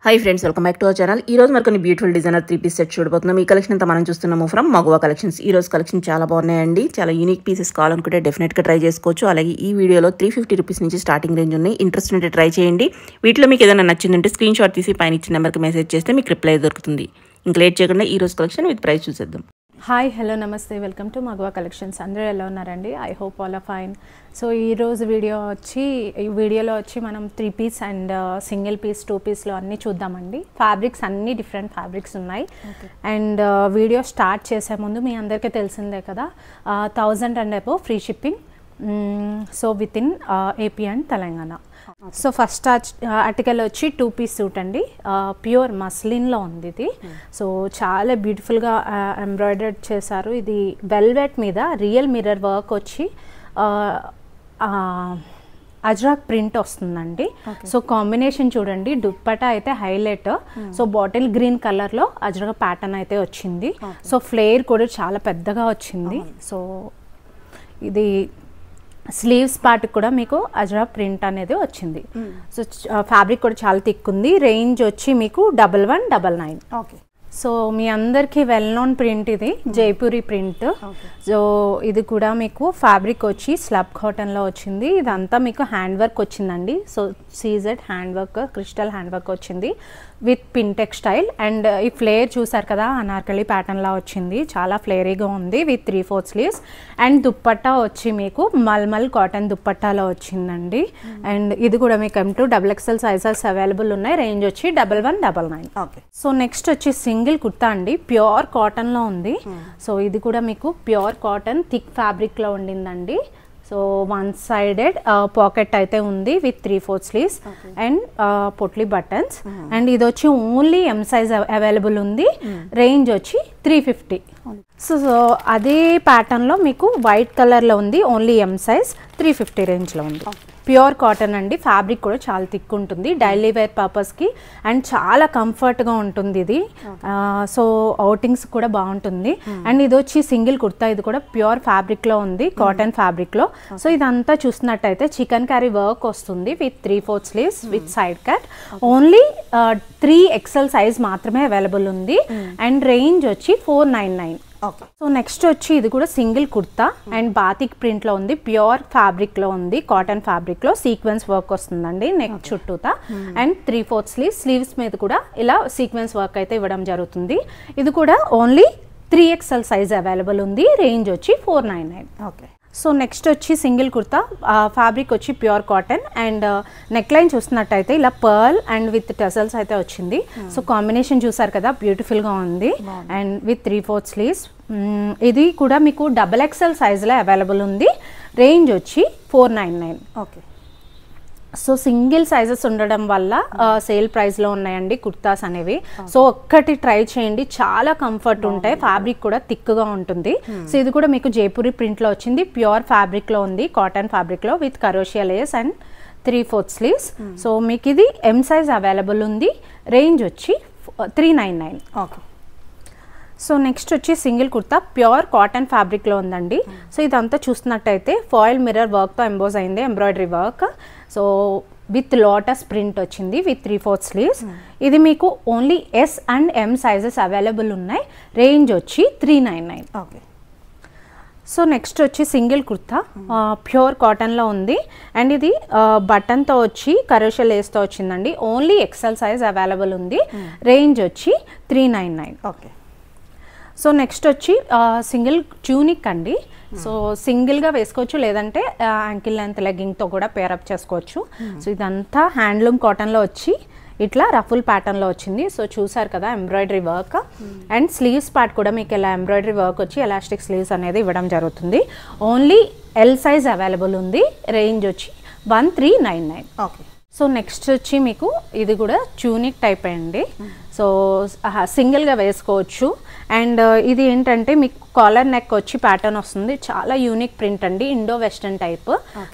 Hi friends, welcome back to our channel. ఈ రోజు మనకు బ్యూటిఫుల్ డిజైనర్ 3-piece సెట్ చూడబోతున్నాం. ఈ కలెక్షన్ అంతా మనం చూస్తున్నాము ఫ్రమ్ మగువా కలెక్షన్స్. ఈ రోజు కలెక్షన్ చాలా బాగున్నాయండి. చాలా యూనిక్ పీసెస్ కావాలనుకుంటే డెఫినెట్ గా ట్రై చేసుకోవచ్చు. అలాగే ఈ వీడియోలో 350 రూపీస్ నుంచి స్టార్టింగ్ రేంజ్ ఉన్నాయి. ఇంట్రెస్ట్ ఉంటే ట్రై చేయండి. వీటిలో మీకు ఏదైనా నచ్చిందంటే స్క్రీన్ షాట్ తీసి పైన ఇచ్చిన నెంబర్కి మెసేజ్ చేస్తే మీకు రిప్లై దొరుకుతుంది. ఇంకా లేట్ చేయకుండా ఈ రోజు కలెక్షన్ విత్ ప్రైస్ చూసేద్దాం. హాయ్ హలో నమస్తే వెల్కమ్ టు మగువా కలెక్షన్స్. అందరూ ఎలా ఉన్నారండి? I hope all are fine. So ఈరోజు వీడియోలో వచ్చి మనం 3-piece అండ్ సింగిల్ పీస్ 2-pieceలో అన్నీ చూద్దామండి. ఫ్యాబ్రిక్స్ అన్నీ డిఫరెంట్ ఫ్యాబ్రిక్స్ ఉన్నాయి. అండ్ వీడియో స్టార్ట్ చేసే ముందు మీ అందరికీ తెలిసిందే కదా, 1000 and above free shipping. So with in AP and Telangana. So first article వచ్చి 2-piece సూట్ అండి. ప్యూర్ మస్లిన్లో ఉంది ఇది. సో చాలా బ్యూటిఫుల్గా ఎంబ్రాయిడర్డ్ చేశారు. ఇది వెల్వెట్ మీద రియల్ మిర్రర్ వర్క్ వచ్చి అజ్రాక్ ప్రింట్ వస్తుందండి. సో కాంబినేషన్ చూడండి, దుప్పటా అయితే హైలైట్. సో బాటిల్ గ్రీన్ కలర్లో అజ్రాక్ ప్యాటర్న్ అయితే వచ్చింది. సో ఫ్లేర్ కూడా చాలా పెద్దగా వచ్చింది. సో ఇది స్లీవ్స్ పార్ట్ కూడా మీకు అజ్రాక్ ప్రింట్ అనేది వచ్చింది. సో ఫ్యాబ్రిక్ కూడా చాలా థిక్ ఉంది. రేంజ్ వచ్చి మీకు 1199. ఓకే. సో మీ అందరికీ వెల్ నోన్ ప్రింట్ ఇది, జైపూరి ప్రింట్. సో ఇది కూడా మీకు ఫ్యాబ్రిక్ వచ్చి స్లబ్ కాటన్లో వచ్చింది. ఇదంతా మీకు హ్యాండ్ వర్క్ వచ్చిందండి. So CZ hand work, crystal hand work వచ్చింది విత్ పిన్ టెక్స్టైల్. అండ్ ఈ ఫ్లేర్ చూసారు కదా, అనార్కలి ప్యాటర్న్లా వచ్చింది. చాలా ఫ్లేరీగా ఉంది విత్ 3/4 స్లీవ్స్. అండ్ దుప్పట్టా వచ్చి మీకు మల్మల్ కాటన్ దుప్పట్టాలో వచ్చిందండి. అండ్ ఇది కూడా మీకు M2 XXL సైజెస్ అవైలబుల్ ఉన్నాయి. రేంజ్ వచ్చి 1199. ఓకే. సో నెక్స్ట్ వచ్చి సింగిల్ కుర్తా అండి, ప్యూర్ కాటన్లో ఉంది. సో ఇది కూడా మీకు ప్యూర్ కాటన్ థిక్ ఫ్యాబ్రిక్లో ఉండిందండి. సో వన్ సైడెడ్ పాకెట్ అయితే ఉంది with 3/4 sleeves and potli buttons. And ఇది వచ్చి ఓన్లీ M సైజ్ అవైలబుల్ ఉంది. రేంజ్ వచ్చి 350. సో అదే ప్యాటర్న్లో మీకు వైట్ కలర్లో ఉంది, ఓన్లీ M సైజ్, 350 రేంజ్లో ఉంది. ప్యూర్ కాటన్ అండి. ఫ్యాబ్రిక్ కూడా చాలా థిక్ ఉంటుంది డైలీ వేర్ పర్పస్కి. అండ్ చాలా కంఫర్ట్గా ఉంటుంది ఇది. సో అవుటింగ్స్ కూడా బాగుంటుంది. అండ్ ఇది వచ్చి సింగిల్ కుర్తా. ఇది కూడా ప్యూర్ ఫ్యాబ్రిక్లో ఉంది, కాటన్ ఫ్యాబ్రిక్లో. సో ఇదంతా చూసినట్టయితే చికెన్ కర్రీ వర్క్ వస్తుంది with 3/4 sleeves with side cut. Only 3XL size మాత్రమే అవైలబుల్ ఉంది. అండ్ రేంజ్ వచ్చి 499. ఓకే. సో నెక్స్ట్ వచ్చి ఇది కూడా సింగిల్ కుర్తా అండ్ బాతిక్ ప్రింట్లో ఉంది, ప్యూర్ ఫ్యాబ్రిక్లో ఉంది, కాటన్ ఫ్యాబ్రిక్లో సీక్వెన్స్ వర్క్ వస్తుందండి నెక్ చుట్టూతా. అండ్ 3/4 స్లీవ్స్ మీద కూడా ఇలా సీక్వెన్స్ వర్క్ అయితే ఇవ్వడం జరుగుతుంది. ఇది కూడా ఓన్లీ 3XL సైజ్ అవైలబుల్ ఉంది. రేంజ్ వచ్చి 499. ఓకే. సో నెక్స్ట్ వచ్చి సింగిల్ కుర్తా, ఫ్యాబ్రిక్ వచ్చి pure cotton. And neck line చూస్తున్నట్టయితే ఇలా పర్ల్ అండ్ విత్ టెసల్స్ అయితే వచ్చింది. సో కాంబినేషన్ చూసారు కదా, బ్యూటిఫుల్గా ఉంది. And with 3/4 sleeves. ఇది కూడా మీకు XXL సైజులో అవైలబుల్ ఉంది. రేంజ్ వచ్చి 499. ఓకే. సో సింగిల్ సైజెస్ ఉండడం వల్ల సేల్ ప్రైస్లో ఉన్నాయండి కుర్తాస్ అనేవి. సో ఒక్కటి ట్రై చేయండి, చాలా కంఫర్ట్ ఉంటాయి. ఫ్యాబ్రిక్ కూడా థిక్గా ఉంటుంది. సో ఇది కూడా మీకు జైపూరి ప్రింట్లో వచ్చింది, ప్యూర్ ఫ్యాబ్రిక్లో ఉంది, కాటన్ ఫ్యాబ్రిక్లో with crochet lace and 3/4 sleeves. So మీకు ఇది M సైజ్ అవైలబుల్ ఉంది. రేంజ్ వచ్చి 399. ఓకే. సో నెక్స్ట్ వచ్చి సింగిల్ కుర్తా, ప్యూర్ కాటన్ ఫ్యాబ్రిక్లో ఉందండి. సో ఇదంతా చూస్తున్నట్టయితే ఫాయిల్ మిర్రర్ వర్క్తో ఎంబోజ్ అయింది, embroidery work. So with lotus print వచ్చింది విత్ 3/4 స్లీవ్స్. ఇది మీకు only S and M sizes available ఉన్నాయి. రేంజ్ వచ్చి 399. ఓకే. సో నెక్స్ట్ వచ్చి సింగిల్ కుర్తా, ప్యూర్ కాటన్లో ఉంది. అండ్ ఇది బటన్తో వచ్చి కరోషియా లేస్తో వచ్చిందండి. ఓన్లీ XL సైజ్ అవైలబుల్ ఉంది. రేంజ్ వచ్చి 399. ఓకే. సో నెక్స్ట్ వచ్చి సింగిల్ ట్యూనిక్ అండి. సో సింగిల్గా వేసుకోవచ్చు, లేదంటే యాంకిల్ లెంత్ లెగ్గింగ్తో కూడా పేరప్ చేసుకోవచ్చు. సో ఇదంతా హ్యాండ్లూమ్ కాటన్లో వచ్చి ఇట్లా రఫుల్ ప్యాటర్న్లో వచ్చింది. సో చూసారు కదా embroidery work. And sleeves part కూడా మీకు ఇలా ఎంబ్రాయిడరీ వర్క్ వచ్చి ఎలాస్టిక్ స్లీవ్స్ అనేది ఇవ్వడం జరుగుతుంది. ఓన్లీ L సైజ్ అవైలబుల్ ఉంది. రేంజ్ వచ్చి 1399. ఓకే. సో నెక్స్ట్ వచ్చి మీకు ఇది కూడా ట్యూనిక్ టైప్ అండి. సో సింగిల్గా వేసుకోవచ్చు. అండ్ ఇది ఏంటంటే మీకు కాలర్ నెక్ వచ్చి ప్యాటర్న్ వస్తుంది. చాలా యూనిక్ ప్రింట్ అండి, ఇండో వెస్టర్న్ టైప్.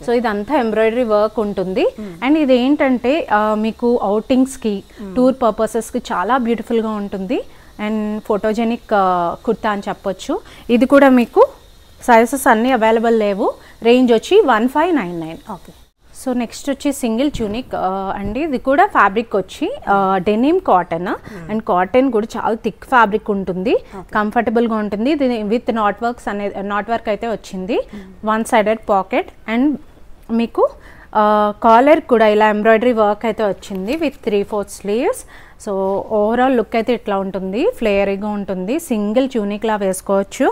సో ఇదంతా ఎంబ్రాయిడరీ వర్క్ ఉంటుంది. అండ్ ఇది ఏంటంటే మీకు అవుటింగ్స్కి, టూర్ పర్పసెస్కి చాలా బ్యూటిఫుల్గా ఉంటుంది. అండ్ ఫోటోజెనిక్ కుర్తా అని చెప్పొచ్చు. ఇది కూడా మీకు సైజెస్ అన్నీ అవైలబుల్ లేవు. రేంజ్ వచ్చి 1599. ఓకే. సో నెక్స్ట్ వచ్చి సింగిల్ ట్యూనిక్ అండి. ఇది కూడా ఫ్యాబ్రిక్ వచ్చి డెనిమ్ కాటన్ అండ్ కాటన్ కూడా చాలా థిక్ ఫ్యాబ్రిక్ ఉంటుంది, కంఫర్టబుల్గా ఉంటుంది. ఇది విత్ నాట్ వర్క్ అయితే వచ్చింది. వన్ సైడెడ్ పాకెట్ అండ్ మీకు కాలర్ కూడా ఇలా ఎంబ్రాయిడరీ వర్క్ అయితే వచ్చింది with 3/4 sleeves. So overall look అయితే ఇట్లా ఉంటుంది, ఫ్లేయరీగా ఉంటుంది, సింగిల్ ట్యూనిక్లా వేసుకోవచ్చు.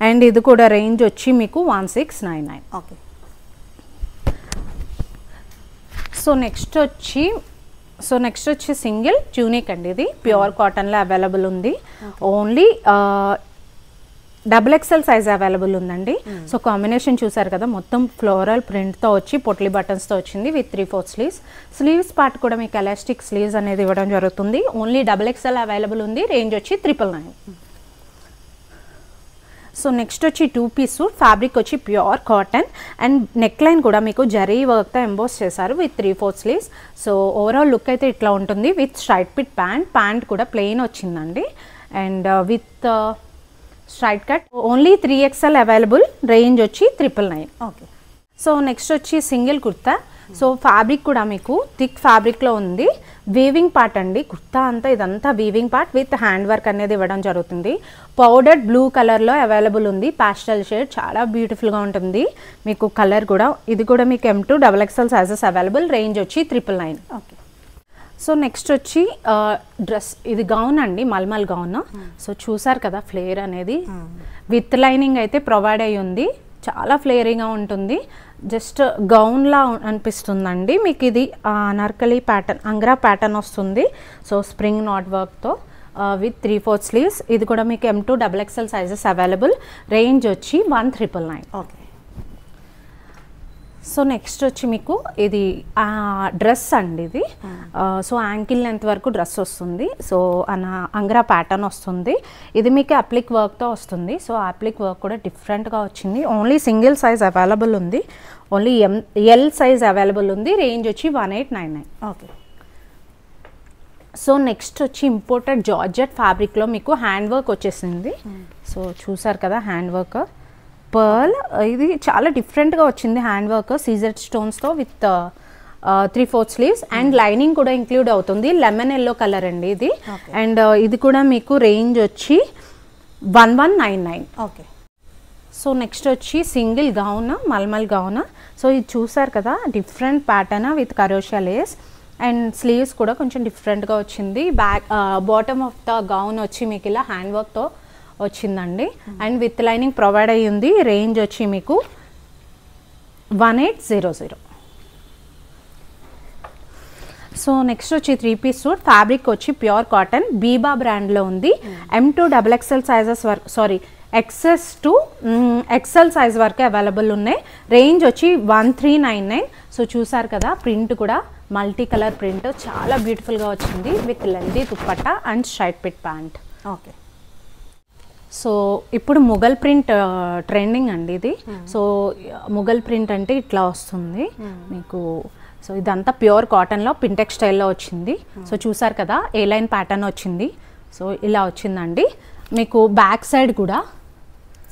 అండ్ ఇది కూడా రేంజ్ వచ్చి మీకు 1699. ఓకే. సో నెక్స్ట్ వచ్చి సింగిల్ ట్యూనిక్ అండి. ఇది ప్యూర్ కాటన్లో అవైలబుల్ ఉంది. ఓన్లీ XXL సైజ్ అవైలబుల్ ఉందండి. సో కాంబినేషన్ చూసారు కదా, మొత్తం ఫ్లోరల్ ప్రింట్తో వచ్చి పొట్లీ బటన్స్తో వచ్చింది విత్ 3/4 స్లీవ్స్ పార్ట్ కూడా మీకు ఎలాస్టిక్ స్లీవ్స్ అనేది ఇవ్వడం జరుగుతుంది. ఓన్లీ XXL అవైలబుల్ ఉంది. రేంజ్ వచ్చి 999. సో నెక్స్ట్ వచ్చి 2 పీస్ సూట్, ఫ్యాబ్రిక్ వచ్చి pure cotton and neck line కూడా మీకు జరీ వర్క్తో ఎంబోస్ చేశారు with 3/4 sleeves. So overall look అయితే ఇట్లా ఉంటుంది విత్ స్ట్రైట్ పిట్ ప్యాంట్ కూడా ప్లెయిన్ వచ్చిందండి and with straight cut. Only 3XL available. Range వచ్చి 999. ఓకే. సో నెక్స్ట్ వచ్చి సింగిల్ కుర్తా. సో ఫ్యాబ్రిక్ కూడా మీకు థిక్ ఫ్యాబ్రిక్లో ఉంది. వీవింగ్ పార్ట్ అండి, కుర్తా అంతా ఇదంతా weaving part with hand work అనేది ఇవ్వడం జరుగుతుంది. పౌడర్డ్ బ్లూ కలర్లో అవైలబుల్ ఉంది, పాస్టల్ షేడ్, చాలా బ్యూటిఫుల్గా ఉంటుంది మీకు కలర్ కూడా. ఇది కూడా మీకు M2 XXL sizes available. Range వచ్చి 999. ఓకే. సో నెక్స్ట్ వచ్చి డ్రెస్, ఇది గౌన్ అండి, మల్మల్ గౌన్. సో చూసారు కదా ఫ్లేర్ అనేది విత్ లైనింగ్ అయితే ప్రొవైడ్ అయ్యి ఉంది, చాలా ఫ్లేరీగా ఉంటుంది. జస్ట్ గౌన్లా అనిపిస్తుందండి మీకు. ఇది అనార్కలి ప్యాటర్న్, అంగ్రా ప్యాటర్న్ వస్తుంది. సో స్ప్రింగ్ నాట్ వర్క్తో విత్ 3/4 స్లీవ్స్. ఇది కూడా మీకు M2 XXL sizes available. Range వచ్చి 1999. ఓకే. సో నెక్స్ట్ వచ్చి మీకు ఇది డ్రెస్ అండి. ఇది సో యాంకిల్ లెంత్ వరకు డ్రెస్ వస్తుంది. సో అంగ్రా ప్యాటర్న్ వస్తుంది. ఇది మీకు అప్లిక్ వర్క్తో వస్తుంది. సో అప్లిక్ వర్క్ కూడా డిఫరెంట్గా వచ్చింది. ఓన్లీ సింగిల్ సైజ్ అవైలబుల్ ఉంది. ఓన్లీ L సైజ్ అవైలబుల్ ఉంది. రేంజ్ వచ్చి 1899. ఓకే. సో నెక్స్ట్ వచ్చి ఇంపోర్టెడ్ జార్జెట్ ఫ్యాబ్రిక్లో మీకు హ్యాండ్ వర్క్ వచ్చేసింది. సో చూసారు కదా హ్యాండ్ వర్క్, పర్ల్. ఇది చాలా డిఫరెంట్గా వచ్చింది హ్యాండ్ వర్క్, సీజర్ స్టోన్స్తో విత్ 3/4 స్లీవ్స్ అండ్ లైనింగ్ కూడా ఇంక్లూడ్ అవుతుంది. లెమన్ ఎల్లో కలర్ అండి ఇది. అండ్ ఇది కూడా మీకు రేంజ్ వచ్చి 1199. ఓకే. సో నెక్స్ట్ వచ్చి సింగిల్ గౌన్, మల్మల్ గౌన్. సో ఇది చూసారు కదా, different pattern with crochet lace and sleeves కూడా కొంచెం డిఫరెంట్గా వచ్చింది. బాటమ్ ఆఫ్ ద గౌన్ వచ్చి మీకు ఇలా హ్యాండ్ వర్క్తో వచ్చిందండి అండ్ విత్ లైనింగ్ ప్రొవైడ్ అయ్యింది. రేంజ్ వచ్చి మీకు 1800. సో నెక్స్ట్ వచ్చి 3 పీస్ సూట్, ఫ్యాబ్రిక్ వచ్చి ప్యూర్ కాటన్, బీబా బ్రాండ్లో ఉంది. M2 XXL సైజెస్ వరకు, sorry XS to XL size వరకు అవైలబుల్ ఉన్నాయి. రేంజ్ వచ్చి 1399. సో చూసారు కదా, ప్రింట్ కూడా మల్టీ కలర్ ప్రింట్, చాలా బ్యూటిఫుల్గా వచ్చింది with lengthy dupatta and straight fit pant. Okay. So ఇప్పుడు ముఘల్ ప్రింట్ ట్రెండింగ్ అండి ఇది. సో ముఘల్ ప్రింట్ అంటే ఇట్లా వస్తుంది మీకు. సో ఇదంతా ప్యూర్ కాటన్లో పింటెక్ స్టైల్లో వచ్చింది. సో చూసారు కదా, ఏ లైన్ ప్యాటర్న్ వచ్చింది. సో ఇలా వచ్చిందండి మీకు. బ్యాక్ సైడ్ కూడా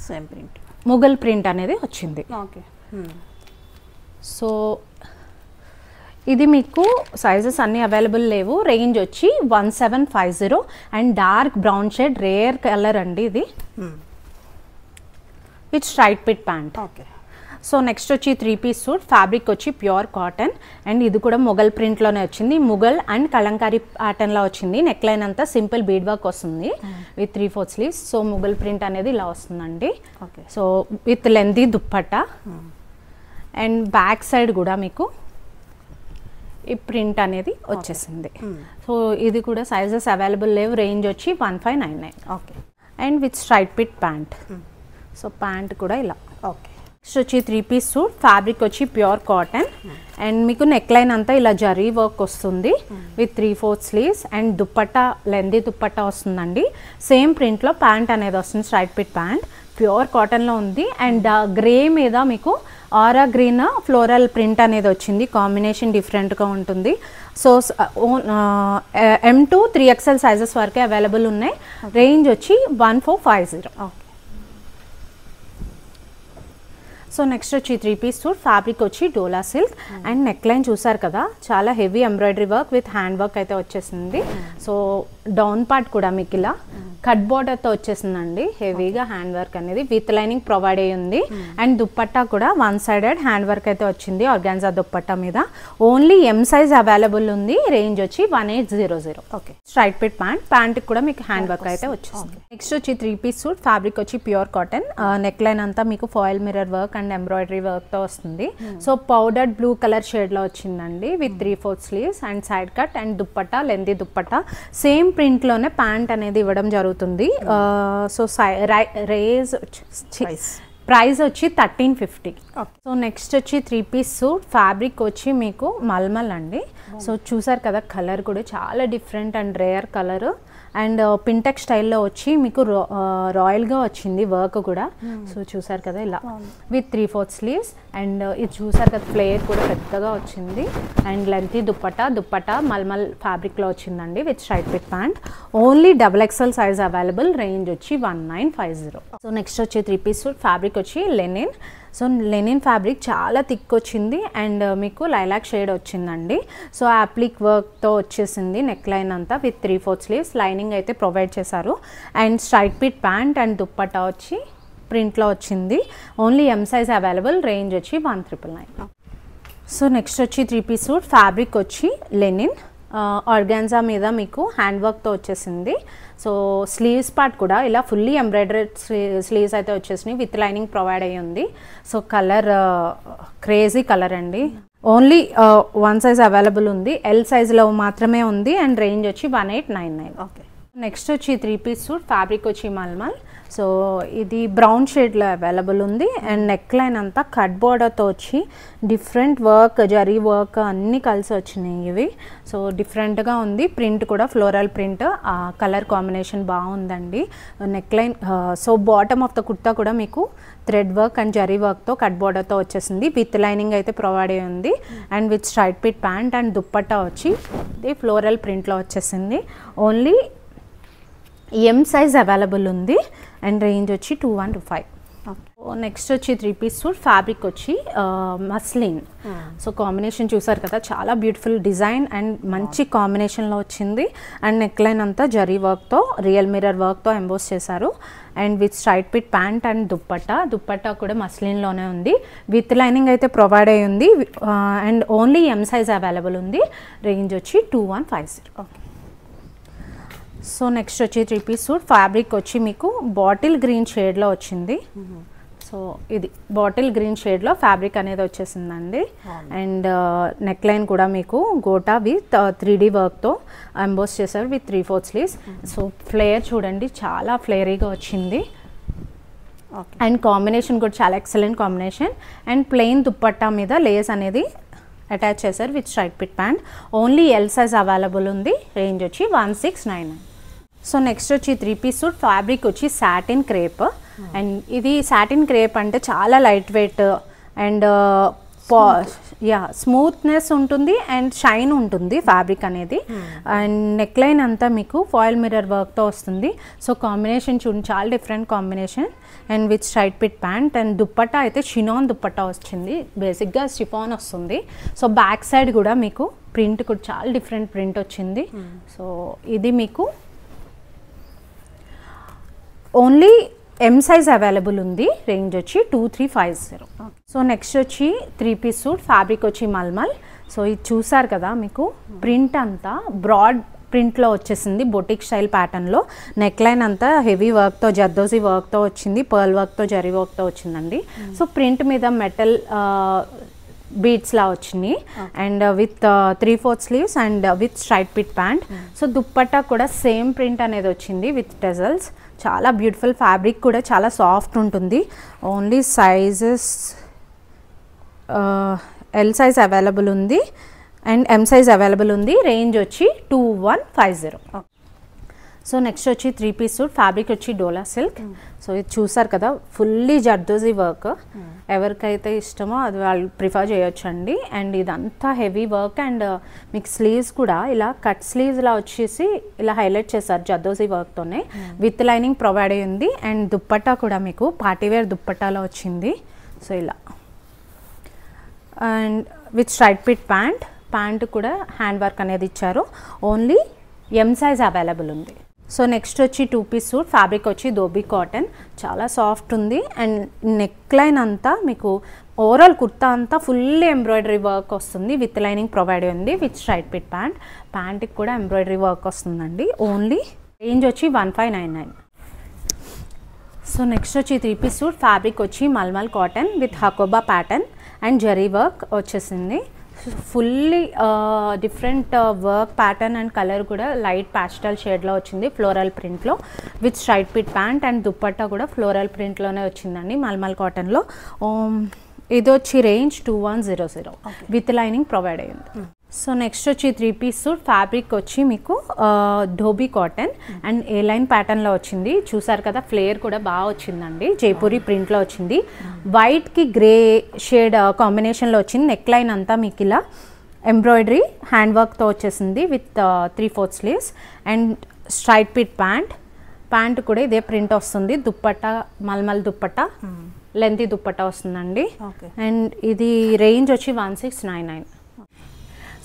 సేమ్ ప్రింట్, ముఘల్ ప్రింట్ అనేది వచ్చింది. ఓకే. సో ఇది మీకు సైజెస్ అన్నీ అవైలబుల్ లేవు. రేంజ్ వచ్చి 1750 and dark brown shade rare colour అండి ఇది with straight fit pant. Okay. So next వచ్చి 3 పీస్ సూట్, ఫ్యాబ్రిక్ వచ్చి ప్యూర్ కాటన్ అండ్ ఇది కూడా మొఘల్ ప్రింట్లోనే వచ్చింది. ముఘల్ అండ్ కలంకారీ ప్యాటర్న్లో వచ్చింది. నెక్ లైన్ అంతా సింపుల్ బీడ్ వర్క్ వస్తుంది with 3/4 sleeves. So Mughal print అనేది ఇలా వస్తుందండి. Okay. So with lengthy dupatta and back side కూడా మీకు ఈ ప్రింట్ అనేది వచ్చేసింది. సో ఇది కూడా సైజెస్ అవైలబుల్ లేవు. రేంజ్ వచ్చి 1599. Okay. And with straight fit pant. So pant కూడా ఇలా. ఓకే. నెక్స్ట్ వచ్చి 3 పీస్ సూట్, ఫ్యాబ్రిక్ వచ్చి ప్యూర్ కాటన్ అండ్ మీకు నెక్ లైన్ అంతా ఇలా జరీ వర్క్ వస్తుంది with 3/4 sleeves and dupatta lengthy dupatta వస్తుందండి. సేమ్ ప్రింట్లో ప్యాంట్ అనేది వస్తుంది, స్ట్రైట్ పిట్ ప్యాంట్. ప్యూర్ కాటన్లో ఉంది అండ్ గ్రే మీద మీకు ఆరా గ్రీన్ ఫ్లోరల్ ప్రింట్ అనేది వచ్చింది. కాంబినేషన్ డిఫరెంట్గా ఉంటుంది. సో M2 3XL సైజెస్ వరకే అవైలబుల్ ఉన్నాయి. రేంజ్ వచ్చి 1450. ఓకే. సో నెక్స్ట్ వచ్చి 3-piece సూట్, ఫ్యాబ్రిక్ వచ్చి డోలా సిల్క్ అండ్ నెక్ లైన్ చూసారు కదా, చాలా heavy embroidery work with hand work అయితే వచ్చేసింది. సో డౌన్ పార్ట్ కూడా మీకు ఇలా కట్ బోర్డర్తో వచ్చేసిందండి, హెవీగా హ్యాండ్ వర్క్ అనేది విత్ లైనింగ్ ప్రొవైడ్ అయ్యి ఉంది. అండ్ దుప్పట్టా కూడా 1-sided హ్యాండ్ వర్క్ అయితే వచ్చింది ఆర్గాన్జా దుప్పట్టా మీద. ఓన్లీ ఎం సైజ్ అవైలబుల్ ఉంది, రేంజ్ వచ్చి 1800. ఓకే, స్ట్రైట్ పిట్ ప్యాంట్ కూడా మీకు హ్యాండ్ వర్క్ అయితే వచ్చేసింది. నెక్స్ట్ వచ్చి 3-piece సూట్, ఫ్యాబ్రిక్ వచ్చి ప్యూర్ కాటన్, నెక్ లైన్ అంతా మీకు foil mirror work and embroidery work తో వస్తుంది. So powdered blue colour shade లో వచ్చిందండి with 3/4 sleeves and side cut and dupatta, lengthy dupatta. Same print లోనే ప్యాంట్ అనేది ఇవ్వడం జరుగుతుంది. సో ప్రైస్ వచ్చి 1350. సో నెక్స్ట్ వచ్చి 3-piece సూట్, ఫ్యాబ్రిక్ వచ్చి మీకు మల్మల్ అండి. సో చూసారు కదా, కలర్ కూడా చాలా different and rare colour and pintuck స్టైల్లో వచ్చి మీకు రాయల్గా వచ్చింది వర్క్ కూడా. సో చూసారు కదా ఇలా విత్ 3/4 స్లీవ్స్ అండ్ ఇది చూసారు కదా, ఫ్లేర్ కూడా పెద్దగా వచ్చింది అండ్ లెంతీ దుప్పట్టా మల్మల్ ఫ్యాబ్రిక్లో వచ్చిందండి with straight fit pant. Only XXL size available, range వచ్చి 1950. సో నెక్స్ట్ వచ్చి 3-piece సూట్, ఫ్యాబ్రిక్ వచ్చి లెనిన్. సో లెనిన్ ఫ్యాబ్రిక్ చాలా థిక్ వచ్చింది అండ్ మీకు లైలాక్ షేడ్ వచ్చిందండి. సో అప్లిక్ వర్క్తో వచ్చేసింది నెక్ లైన్ అంతా విత్ 3/4 స్లీవ్స్, లైనింగ్ అయితే ప్రొవైడ్ చేశారు and straight fit pant and dupatta వచ్చి ప్రింట్లో వచ్చింది. Only M size available, range వచ్చి 1999. సో నెక్స్ట్ వచ్చి 3-piece సూట్, ఫ్యాబ్రిక్ వచ్చి లెనిన్, ఆర్గాన్జా మీద మీకు హ్యాండ్ వర్క్తో వచ్చేసింది. సో స్లీవ్స్ పార్ట్ కూడా ఇలా ఫుల్లీ ఎంబ్రాయిడరీ స్లీవ్స్ అయితే వచ్చేసినాయి విత్ లైనింగ్ ప్రొవైడ్ అయ్యి ఉంది. సో కలర్ క్రేజీ కలర్ అండి. ఓన్లీ 1 సైజ్ అవైలబుల్ ఉంది, ఎల్ సైజ్లో మాత్రమే ఉంది అండ్ రేంజ్ వచ్చి 1899. ఓకే, నెక్స్ట్ వచ్చి 3-piece సూట్, ఫ్యాబ్రిక్ వచ్చి మల్మల్. సో ఇది బ్రౌన్ షేడ్లో అవైలబుల్ ఉంది అండ్ నెక్ లైన్ అంతా కట్ బోర్డర్తో వచ్చి డిఫరెంట్ వర్క్, జరీ వర్క్ అన్నీ కలిసి వచ్చినాయి ఇవి. సో డిఫరెంట్గా ఉంది, ప్రింట్ కూడా ఫ్లోరల్ ప్రింట్, కలర్ కాంబినేషన్ బాగుందండి. Neck line so bottom of the kurta కూడా మీకు థ్రెడ్ వర్క్ అండ్ జరీ వర్క్తో కట్ బోర్డర్తో వచ్చేసింది విత్ లైనింగ్ అయితే ప్రొవైడ్ అయ్యి ఉంది and with straight fit pant and dupatta వచ్చి ఇది ఫ్లోరల్ ప్రింట్లో వచ్చేసింది. ఓన్లీ ఎం సైజ్ అవైలబుల్ ఉంది అండ్ రేంజ్ వచ్చి 2125. నెక్స్ట్ వచ్చి 3-piece సూట్, ఫ్యాబ్రిక్ వచ్చి మస్లిన్. సో కాంబినేషన్ చూసారు కదా, చాలా బ్యూటిఫుల్ డిజైన్ అండ్ మంచి కాంబినేషన్లో వచ్చింది అండ్ నెక్ లైన్ అంతా జరీ వర్క్తో రియల్ మిర్రర్ వర్క్తో ఎంబోస్ చేశారు and with straight fit pant and dupatta కూడా మస్లిన్లోనే ఉంది విత్ లైనింగ్ అయితే ప్రొవైడ్ అయ్యి ఉంది and only M size available ఉంది, రేంజ్ వచ్చి 2150. ఓకే, సో నెక్స్ట్ వచ్చి 3-piece సూట్, ఫ్యాబ్రిక్ వచ్చి మీకు బాటిల్ గ్రీన్ షేడ్లో వచ్చింది. సో ఇది బాటిల్ గ్రీన్ షేడ్లో ఫ్యాబ్రిక్ అనేది వచ్చేసిందండి అండ్ నెక్ లైన్ కూడా మీకు గోటా విత్ 3D వర్క్తో ఎంబోస్ చేశారు విత్ 3/4 స్లీవ్స్. సో ఫ్లేయర్ చూడండి, చాలా ఫ్లేరీగా వచ్చింది అండ్ కాంబినేషన్ కూడా చాలా excellent combination and plain dupatta మీద లేస్ అనేది అటాచ్ చేశారు with straight fit pant. Only L size available ఉంది, రేంజ్ వచ్చి 1699. సో నెక్స్ట్ వచ్చి 3-piece సూట్, ఫ్యాబ్రిక్ వచ్చి సాటిన్ క్రేప్ అండ్ ఇది సాటిన్ క్రేప్ అంటే చాలా లైట్ వెయిట్ అండ్ స్మూత్నెస్ ఉంటుంది అండ్ షైన్ ఉంటుంది ఫ్యాబ్రిక్ అనేది అండ్ నెక్ లైన్ అంతా మీకు ఫాయిల్ మిర్రర్ వర్క్తో వస్తుంది. సో కాంబినేషన్ చూడండి, చాలా different combination and with straight fit pant and dupatta అయితే షినాన్ దుప్పట్టా వచ్చింది, బేసిక్గా షిఫాన్ వస్తుంది. సో బ్యాక్ సైడ్ కూడా మీకు ప్రింట్ కూడా చాలా డిఫరెంట్ ప్రింట్ వచ్చింది. సో ఇది మీకు ఓన్లీ ఎం సైజ్ అవైలబుల్ ఉంది, రేంజ్ వచ్చి 2350. సో నెక్స్ట్ వచ్చి 3-piece సూట్, ఫ్యాబ్రిక్ వచ్చి మల్మల్. సో ఇది చూసారు కదా, మీకు ప్రింట్ అంతా బ్రాడ్ ప్రింట్లో వచ్చేసింది బొటిక్ స్టైల్ ప్యాటర్న్లో. నెక్ లైన్ అంతా హెవీ వర్క్తో జర్దోజీ వర్క్తో వచ్చింది, పర్ల్ వర్క్తో జరీ వర్క్తో వచ్చిందండి. సో ప్రింట్ మీద మెటల్ బీడ్స్ లా వచ్చినాయి and with 3/4 sleeves and with straight fit pant. So dupatta కూడా సేమ్ ప్రింట్ అనేది వచ్చింది విత్ టెజల్స్. చాలా బ్యూటిఫుల్ ఫ్యాబ్రిక్ కూడా చాలా సాఫ్ట్ ఉంటుంది. Only sizes L size available ఉంది అండ్ ఎం సైజ్ అవైలబుల్ ఉంది, రేంజ్ వచ్చి 2150. సో నెక్స్ట్ వచ్చి 3-piece సూట్, ఫ్యాబ్రిక్ వచ్చి డోలా సిల్క్. సో ఇది చూసారు కదా, ఫుల్లీ జర్దోజీ వర్క్, ఎవరికైతే ఇష్టమో అది వాళ్ళు ప్రిఫర్ చేయొచ్చు అండి. అండ్ ఇదంతా హెవీ వర్క్ అండ్ మీకు స్లీవ్స్ కూడా ఇలా కట్ స్లీవ్స్ లా వచ్చేసి ఇలా హైలైట్ చేశారు జర్దోజీ వర్క్తోనే విత్ లైనింగ్ ప్రొవైడ్ అయ్యింది అండ్ దుప్పట్టా కూడా మీకు పార్టీవేర్ దుప్పట్టాలో వచ్చింది. సో ఇలా and with straight fit pant కూడా హ్యాండ్ వర్క్ అనేది ఇచ్చారు. ఓన్లీ ఎం సైజ్ అవైలబుల్ ఉంది. సో నెక్స్ట్ వచ్చి 2 పీస్ సూట్, ఫ్యాబ్రిక్ వచ్చి ధోబీ కాటన్, చాలా సాఫ్ట్ ఉంది. అండ్ నెక్ లైన్ అంతా మీకు ఓవరాల్ కుర్తా అంతా ఫుల్ ఎంబ్రాయిడరీ వర్క్ వస్తుంది, విత్ లైనింగ్ ప్రొవైడ్ ఉంది, విత్ స్ట్రైట్ పిట్ ప్యాంట్కి కూడా ఎంబ్రాయిడరీ వర్క్ వస్తుందండి. ఓన్లీ రేంజ్ వచ్చి 1599. సో నెక్స్ట్ వచ్చి 3 పీస్ సూట్, ఫ్యాబ్రిక్ వచ్చి మల్మల్ cotton with hakoba pattern and జరీ వర్క్ వచ్చేసింది. Fully different work pattern and colour కూడా లైట్ ప్యాస్టల్ షేడ్లో వచ్చింది, ఫ్లోరల్ ప్రింట్లో, with straight fit pant and dupatta కూడా ఫ్లోరల్ ప్రింట్లోనే వచ్చిందండి మల్మల్ కాటన్లో. ఇది వచ్చి రేంజ్ 2100 విత్ లైనింగ్ ప్రొవైడ్ అయ్యింది. సో నెక్స్ట్ వచ్చి 3 పీస్ సూట్, ఫ్యాబ్రిక్ వచ్చి మీకు ధోబీ కాటన్ అండ్ ఏ లైన్ ప్యాటర్న్లో వచ్చింది. చూసారు కదా, ఫ్లేర్ కూడా బాగా వచ్చిందండి, జైపూరి ప్రింట్లో వచ్చింది. వైట్కి గ్రే షేడ్ కాంబినేషన్లో వచ్చింది. నెక్ లైన్ అంతా మీకు ఇలా ఎంబ్రాయిడరీ హ్యాండ్ వర్క్తో వచ్చేసింది, with 3/4 sleeves and straight fit pant కూడా ఇదే ప్రింట్ వస్తుంది. దుప్పట్టా మల్మల్ దుప్పట్టా, లెంతీ దుప్పట్టా వస్తుందండి. అండ్ ఇది రేంజ్ వచ్చి 1699.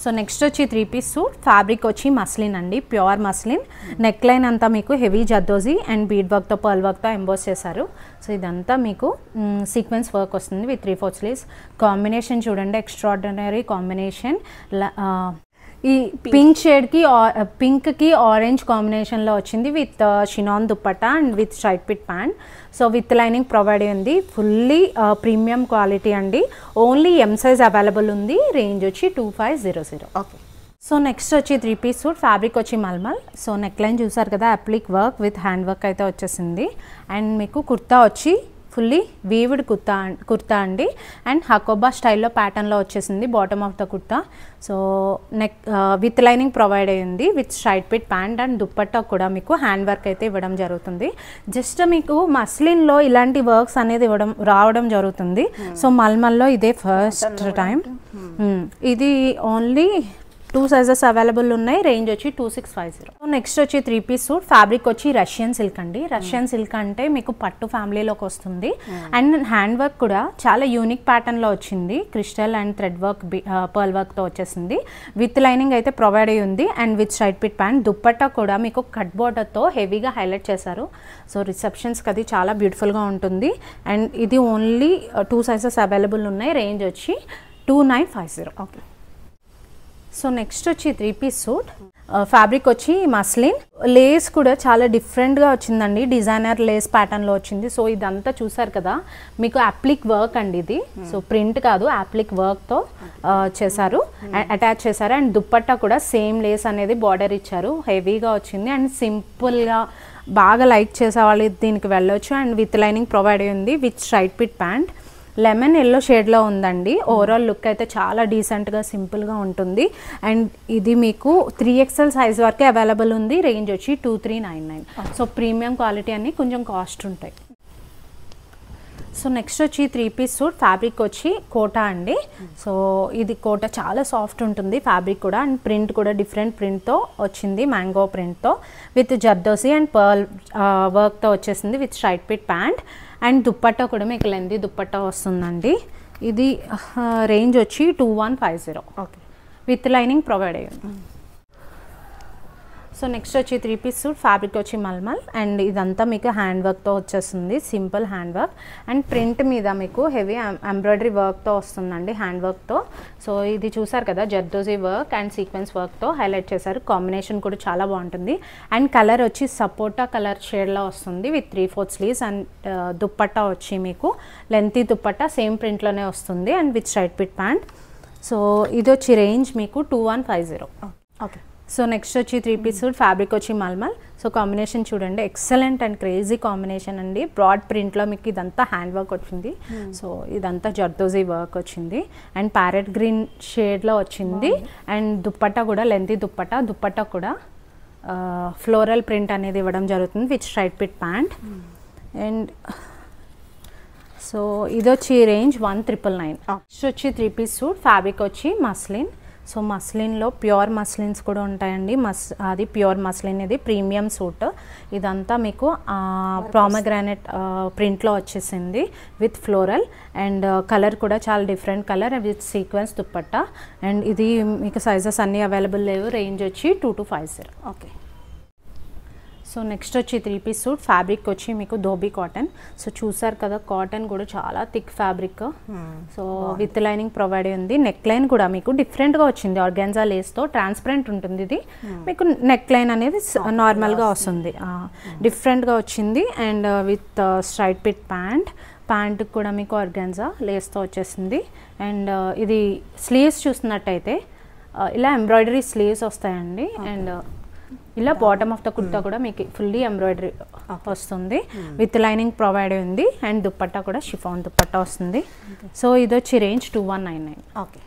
సో నెక్స్ట్ వచ్చి 3 పీస్ సూట్, ఫ్యాబ్రిక్ వచ్చి మస్లిన్ అండి, ప్యూర్ మస్లిన్. నెక్ లైన్ అంతా మీకు హెవీ జద్దోజీ అండ్ బీడ్ వర్క్తో పర్ల్ వర్క్తో ఎంబోస్ చేశారు. సో ఇదంతా మీకు సీక్వెన్స్ వర్క్ వస్తుంది, విత్ 3/4 స్లీవ్స్. కాంబినేషన్ చూడండి, ఎక్స్ట్రాడినరీ కాంబినేషన్. ఈ పింక్ షేడ్కి పింక్కి ఆరెంజ్ కాంబినేషన్లో వచ్చింది, with షినాన్ dupatta and with straight fit pant. So with lining provide అయింది, ఫుల్లీ ప్రీమియం క్వాలిటీ అండి. ఓన్లీ ఎం సైజ్ అవైలబుల్ ఉంది, రేంజ్ వచ్చి 2500. ఓకే. సో నెక్స్ట్ వచ్చి 3 పీస్ సూట్, ఫ్యాబ్రిక్ వచ్చి మల్మల్. సో నెక్ లైన్ చూసారు కదా, అప్లిక్ వర్క్ విత్ హ్యాండ్ వర్క్ అయితే వచ్చేసింది. అండ్ మీకు కుర్తా వచ్చి ఫుల్లీ వీవ్డ్ కుర్తా అండి, అండ్ హకోబా స్టైల్లో ప్యాటర్న్లో వచ్చేసింది bottom of the kurta. So neck with lining provide అయ్యింది, with straight fit pant and dupatta కూడా మీకు హ్యాండ్ వర్క్ అయితే ఇవ్వడం జరుగుతుంది. జస్ట్ మీకు మస్లిన్లో ఇలాంటి వర్క్స్ అనేది రావడం జరుగుతుంది. సో మల్మల్లో ఇదే ఫస్ట్ టైం. ఇది ఓన్లీ 2 సైజెస్ అవైలబుల్ ఉన్నాయి, రేంజ్ వచ్చి 2650. నెక్స్ట్ వచ్చి 3 పీస్ సూట్, ఫ్యాబ్రిక్ వచ్చి రష్యన్ సిల్క్ అండి. రష్యన్ సిల్క్ అంటే మీకు పట్టు ఫ్యామిలీలోకి వస్తుంది. అండ్ హ్యాండ్ వర్క్ కూడా చాలా యూనిక్ ప్యాటర్న్లో వచ్చింది, crystal and thread work pearl వర్క్తో వచ్చేసింది. విత్ లైనింగ్ అయితే ప్రొవైడ్ అయ్యి ఉంది, and with straight fit pant. Dupatta కూడా మీకు కట్ బోర్డర్తో హెవీగా హైలైట్ చేశారు. సో రిసెప్షన్స్కి అది చాలా బ్యూటిఫుల్గా ఉంటుంది. అండ్ ఇది ఓన్లీ 2 సైజెస్ అవైలబుల్ ఉన్నాయి, రేంజ్ వచ్చి 2950. ఓకే. సో నెక్స్ట్ వచ్చి 3 పీస్ సూట్, ఫ్యాబ్రిక్ వచ్చి మస్లిన్. లేస్ కూడా చాలా డిఫరెంట్గా వచ్చిందండి, డిజైనర్ లేస్ ప్యాటర్న్లో వచ్చింది. సో ఇదంతా చూసారు కదా, మీకు అప్లిక్ వర్క్ అండి ఇది. సో ప్రింట్ కాదు, అప్లిక్ వర్క్తో చేశారు, అటాచ్ చేశారు. అండ్ దుప్పట్టా కూడా సేమ్ లేస్ అనేది బార్డర్ ఇచ్చారు, హెవీగా వచ్చింది. అండ్ సింపుల్గా బాగా లైక్ చేసే వాళ్ళు దీనికి వెళ్ళొచ్చు. అండ్ విత్ లైనింగ్ ప్రొవైడ్ అయ్యింది, with straight fit pant. Lemon yellow షేడ్లో ఉందండి. ఓవరాల్ లుక్ అయితే చాలా డీసెంట్గా సింపుల్గా ఉంటుంది. అండ్ ఇది మీకు 3XL సైజ్ వరకే అవైలబుల్ ఉంది, రేంజ్ వచ్చి 2399. సో ప్రీమియం క్వాలిటీ అన్ని కొంచెం కాస్ట్ ఉంటాయి. సో నెక్స్ట్ వచ్చి 3 పీస్ సూట్, ఫ్యాబ్రిక్ వచ్చి కోటా అండి. సో ఇది కోటా చాలా సాఫ్ట్ ఉంటుంది ఫ్యాబ్రిక్ కూడా, అండ్ ప్రింట్ కూడా డిఫరెంట్ ప్రింట్తో వచ్చింది, మ్యాంగో ప్రింట్తో, విత్ జర్దోసి అండ్ పర్ల్ వర్క్తో వచ్చేసింది, with straight fit pant. And dupatta కూడా మీకు లెంతీ దుప్పట్టా వస్తుందండి. ఇది రేంజ్ వచ్చి 2150. ఓకే. విత్ లైనింగ్ ప్రొవైడ్ అయ్యింది. సో నెక్స్ట్ వచ్చి 3 పీస్ సూట్, ఫ్యాబ్రిక్ వచ్చి మల్మల్. అండ్ ఇదంతా మీకు హ్యాండ్ వర్క్తో వచ్చేస్తుంది, simple hand work. And print మీద మీకు హెవీ ఎంబ్రాయిడరీ వర్క్తో వస్తుందండి, హ్యాండ్ వర్క్తో. సో ఇది చూసారు కదా, జర్దోజీ వర్క్ అండ్ సీక్వెన్స్ వర్క్తో హైలైట్ చేశారు. కాంబినేషన్ కూడా చాలా బాగుంటుంది. అండ్ కలర్ వచ్చి సపోటా కలర్ షేడ్లో వస్తుంది, విత్ 3/4 స్లీవ్స్. అండ్ దుప్పట్టా వచ్చి మీకు లెంతీ దుప్పట్టా సేమ్ ప్రింట్లోనే వస్తుంది, and with straight fit pant. So ఇది వచ్చి రేంజ్ మీకు 2150. ఓకే. సో నెక్స్ట్ వచ్చి 3 పీస్ సూట్, ఫ్యాబ్రిక్ వచ్చి మల్మల్. సో కాంబినేషన్ చూడండి, ఎక్సలెంట్ అండ్ క్రేజీ కాంబినేషన్ అండి. బ్రాడ్ ప్రింట్లో మీకు ఇదంతా హ్యాండ్ వర్క్ వచ్చింది. సో ఇదంతా జర్దోజీ వర్క్ వచ్చింది, అండ్ ప్యారెట్ గ్రీన్ షేడ్లో వచ్చింది. అండ్ దుప్పట్టా కూడా లెంతీ దుప్పట్టా కూడా ఫ్లోరల్ ప్రింట్ అనేది ఇవ్వడం జరుగుతుంది, with straight fit pant. And so ఇది వచ్చి రేంజ్ 1999. నెక్స్ట్ వచ్చి 3 పీస్ సూట్, ఫ్యాబ్రిక్ వచ్చి మస్లిన్. సో మస్లిన్లో ప్యూర్ మస్లిన్స్ కూడా ఉంటాయండి. అది ప్యూర్ మస్లిన్, ఇది ప్రీమియం సూట్. ఇదంతా మీకు ప్రామగ్రానైట్ ప్రింట్లో వచ్చేసింది విత్ ఫ్లోరల్ అండ్ కలర్ కూడా చాలా different colour with sequence dupatta. And ఇది మీకు సైజెస్ అన్నీ అవైలబుల్ లేవు. రేంజ్ వచ్చి 2250. ఓకే. సో నెక్స్ట్ వచ్చి 3 పీస్ సూట్. ఫ్యాబ్రిక్ వచ్చి మీకు ధోబీ కాటన్. సో చూసారు కదా, కాటన్ కూడా చాలా thick fabric. So with lining provide ఉంది. నెక్ లైన్ కూడా మీకు డిఫరెంట్గా వచ్చింది. ఆర్గాన్జా లేస్తో ట్రాన్స్పరెంట్ ఉంటుంది. ఇది మీకు నెక్ లైన్ అనేది నార్మల్గా వస్తుంది, డిఫరెంట్గా వచ్చింది. And with straight fit pant కూడా మీకు ఆర్గాన్జా లేస్తో వచ్చేసింది. అండ్ ఇది స్లీవ్స్ చూసినట్టయితే ఇలా ఎంబ్రాయిడరీ స్లీవ్స్ వస్తాయండి. అండ్ ఇలా బాటమ్ ఆఫ్ ద కుర్తా కూడా మీకు ఫుల్లీ ఎంబ్రాయిడరీ వస్తుంది, విత్ లైనింగ్ ప్రొవైడ్ ఉంది. అండ్ దుప్పట్టా కూడా షిఫాన్ దుప్పట్టా వస్తుంది. సో ఇది వచ్చి రేంజ్ 2199. ఓకే.